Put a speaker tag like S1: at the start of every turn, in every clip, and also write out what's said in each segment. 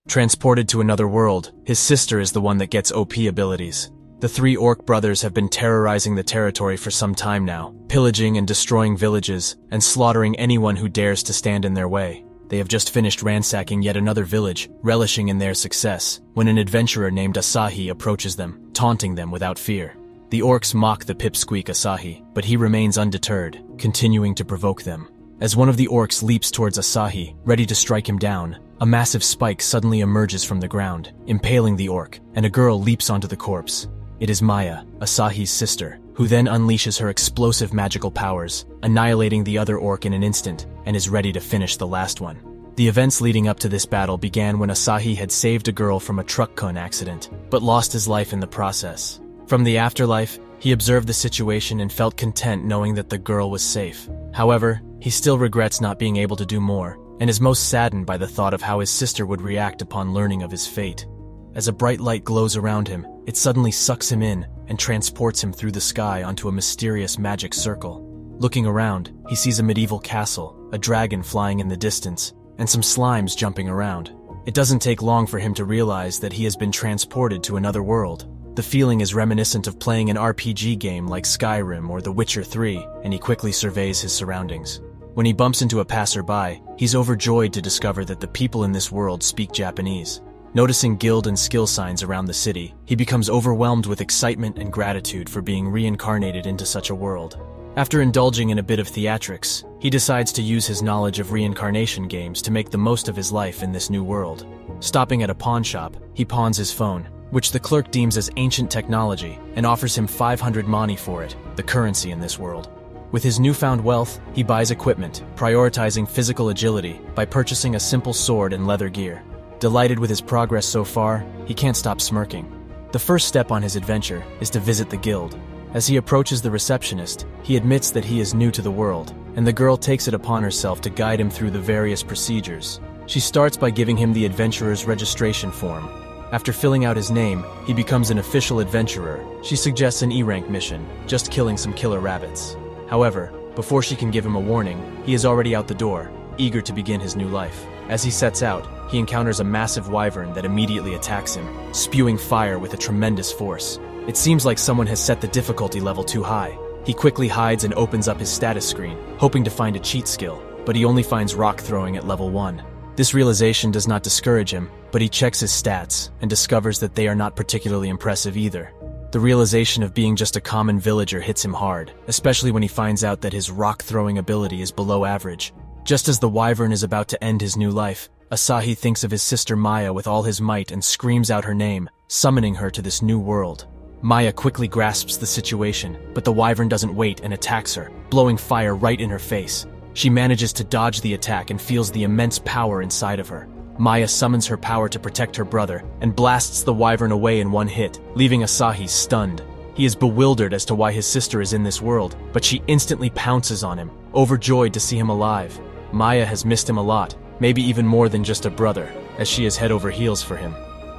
S1: Transported to another world, his sister is the one that gets OP abilities. The three orc brothers have been terrorizing the territory for some time now, pillaging and destroying villages, and slaughtering anyone who dares to stand in their way. They have just finished ransacking yet another village, relishing in their success, when an adventurer named Asahi approaches them, taunting them without fear. The orcs mock the pipsqueak Asahi, but he remains undeterred, continuing to provoke them. As one of the orcs leaps towards Asahi, ready to strike him down, a massive spike suddenly emerges from the ground, impaling the orc, and a girl leaps onto the corpse. It is Maya, Asahi's sister, who then unleashes her explosive magical powers, annihilating the other orc in an instant, and is ready to finish the last one. The events leading up to this battle began when Asahi had saved a girl from a truck-con accident, but lost his life in the process. From the afterlife, he observed the situation and felt content knowing that the girl was safe. However, he still regrets not being able to do more, and is most saddened by the thought of how his sister would react upon learning of his fate. As a bright light glows around him, it suddenly sucks him in and transports him through the sky onto a mysterious magic circle. Looking around, he sees a medieval castle, a dragon flying in the distance, and some slimes jumping around. It doesn't take long for him to realize that he has been transported to another world. The feeling is reminiscent of playing an RPG game like Skyrim or The Witcher 3, and he quickly surveys his surroundings. When he bumps into a passerby, he's overjoyed to discover that the people in this world speak Japanese. Noticing guild and skill signs around the city, he becomes overwhelmed with excitement and gratitude for being reincarnated into such a world. After indulging in a bit of theatrics, he decides to use his knowledge of reincarnation games to make the most of his life in this new world. Stopping at a pawn shop, he pawns his phone, which the clerk deems as ancient technology, and offers him 500 mani for it, the currency in this world. With his newfound wealth, he buys equipment, prioritizing physical agility by purchasing a simple sword and leather gear. Delighted with his progress so far, he can't stop smirking. The first step on his adventure is to visit the guild. As he approaches the receptionist, he admits that he is new to the world, and the girl takes it upon herself to guide him through the various procedures. She starts by giving him the adventurer's registration form. After filling out his name, he becomes an official adventurer. She suggests an E-rank mission, just killing some killer rabbits. However, before she can give him a warning, he is already out the door, eager to begin his new life. As he sets out, he encounters a massive wyvern that immediately attacks him, spewing fire with a tremendous force. It seems like someone has set the difficulty level too high. He quickly hides and opens up his status screen, hoping to find a cheat skill, but he only finds rock throwing at level 1. This realization does not discourage him, but he checks his stats and discovers that they are not particularly impressive either. The realization of being just a common villager hits him hard, especially when he finds out that his rock-throwing ability is below average. Just as the wyvern is about to end his new life, Asahi thinks of his sister Maya with all his might and screams out her name, summoning her to this new world. Maya quickly grasps the situation, but the wyvern doesn't wait and attacks her, blowing fire right in her face. She manages to dodge the attack and feels the immense power inside of her. Maya summons her power to protect her brother and blasts the wyvern away in one hit, leaving Asahi stunned. He is bewildered as to why his sister is in this world, but she instantly pounces on him, overjoyed to see him alive. Maya has missed him a lot, maybe even more than just a brother, as she is head over heels for him.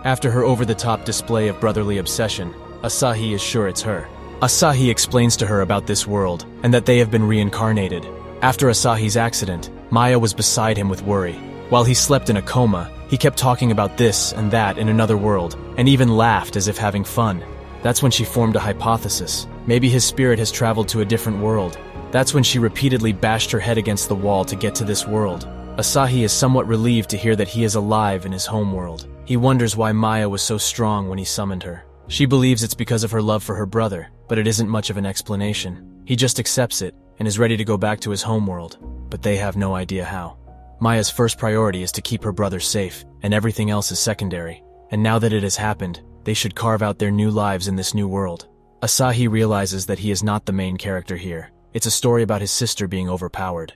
S1: After her over-the-top display of brotherly obsession, Asahi is sure it's her. Asahi explains to her about this world, and that they have been reincarnated. After Asahi's accident, Maya was beside him with worry. While he slept in a coma, he kept talking about this and that in another world, and even laughed as if having fun. That's when she formed a hypothesis. Maybe his spirit has traveled to a different world. That's when she repeatedly bashed her head against the wall to get to this world. Asahi is somewhat relieved to hear that he is alive in his home world. He wonders why Maya was so strong when he summoned her. She believes it's because of her love for her brother, but it isn't much of an explanation. He just accepts it and is ready to go back to his home world, but they have no idea how. Maya's first priority is to keep her brother safe, and everything else is secondary. And now that it has happened, they should carve out their new lives in this new world. Asahi realizes that he is not the main character here. It's a story about his sister being overpowered.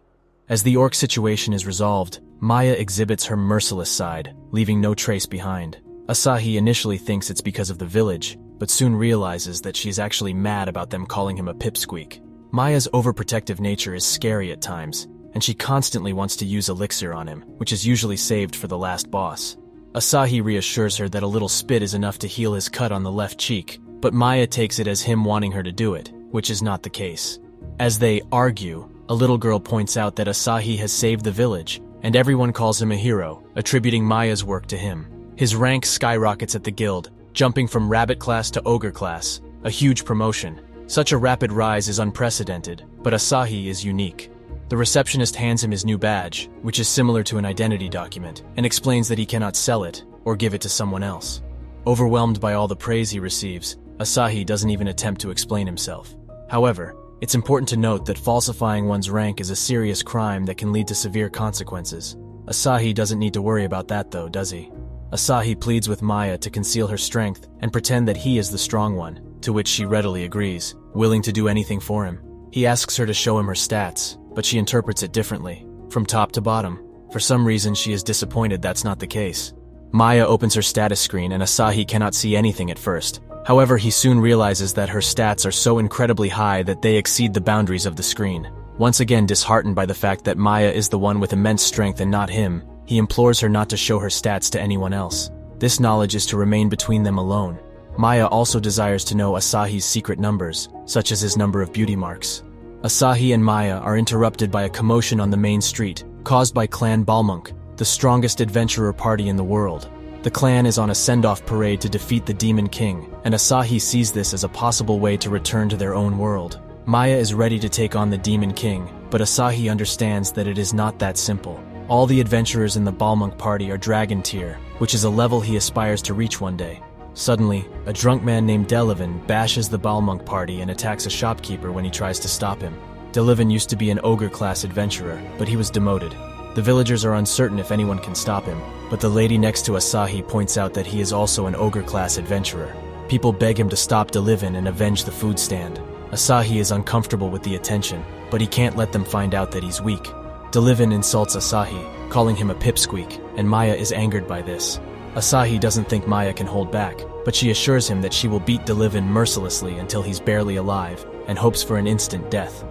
S1: As the orc situation is resolved, Maya exhibits her merciless side, leaving no trace behind. Asahi initially thinks it's because of the village, but soon realizes that she's actually mad about them calling him a pipsqueak. Maya's overprotective nature is scary at times, and she constantly wants to use elixir on him, which is usually saved for the last boss. Asahi reassures her that a little spit is enough to heal his cut on the left cheek, but Maya takes it as him wanting her to do it, which is not the case. As they argue, a little girl points out that Asahi has saved the village, and everyone calls him a hero, attributing Maya's work to him. His rank skyrockets at the guild, jumping from rabbit class to ogre class, a huge promotion. Such a rapid rise is unprecedented, but Asahi is unique. The receptionist hands him his new badge, which is similar to an identity document, and explains that he cannot sell it or give it to someone else. Overwhelmed by all the praise he receives, Asahi doesn't even attempt to explain himself. However, it's important to note that falsifying one's rank is a serious crime that can lead to severe consequences. Asahi doesn't need to worry about that though, does he? Asahi pleads with Maya to conceal her strength and pretend that he is the strong one, to which she readily agrees, willing to do anything for him. He asks her to show him her stats, but she interprets it differently, from top to bottom. For some reason, she is disappointed that's not the case. Maya opens her status screen and Asahi cannot see anything at first. However, he soon realizes that her stats are so incredibly high that they exceed the boundaries of the screen. Once again disheartened by the fact that Maya is the one with immense strength and not him, he implores her not to show her stats to anyone else. This knowledge is to remain between them alone. Maya also desires to know Asahi's secret numbers, such as his number of beauty marks. Asahi and Maya are interrupted by a commotion on the main street, caused by Clan Balmung, the strongest adventurer party in the world. The clan is on a send-off parade to defeat the Demon King, and Asahi sees this as a possible way to return to their own world. Maya is ready to take on the Demon King, but Asahi understands that it is not that simple. All the adventurers in the Balmung party are Dragon tier, which is a level he aspires to reach one day. Suddenly, a drunk man named Delavan bashes the Balmung party and attacks a shopkeeper when he tries to stop him. Delavan used to be an ogre-class adventurer, but he was demoted. The villagers are uncertain if anyone can stop him, but the lady next to Asahi points out that he is also an ogre-class adventurer. People beg him to stop Delavan and avenge the food stand. Asahi is uncomfortable with the attention, but he can't let them find out that he's weak. Delavan insults Asahi, calling him a pipsqueak, and Maya is angered by this. Asahi doesn't think Maya can hold back, but she assures him that she will beat Delavan mercilessly until he's barely alive, and hopes for an instant death.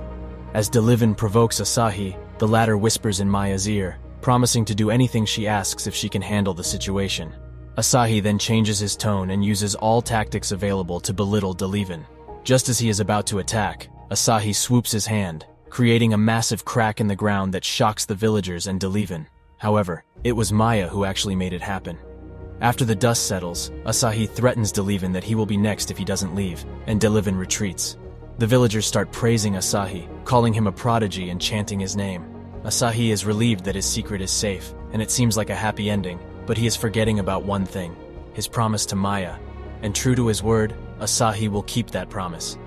S1: As Delavan provokes Asahi, the latter whispers in Maya's ear, promising to do anything she asks if she can handle the situation. Asahi then changes his tone and uses all tactics available to belittle Delavan. Just as he is about to attack, Asahi swoops his hand, creating a massive crack in the ground that shocks the villagers and Delavan. However, it was Maya who actually made it happen. After the dust settles, Asahi threatens Delavan that he will be next if he doesn't leave, and Delavan retreats. The villagers start praising Asahi, calling him a prodigy and chanting his name. Asahi is relieved that his secret is safe, and it seems like a happy ending, but he is forgetting about one thing, his promise to Maya. And true to his word, Asahi will keep that promise.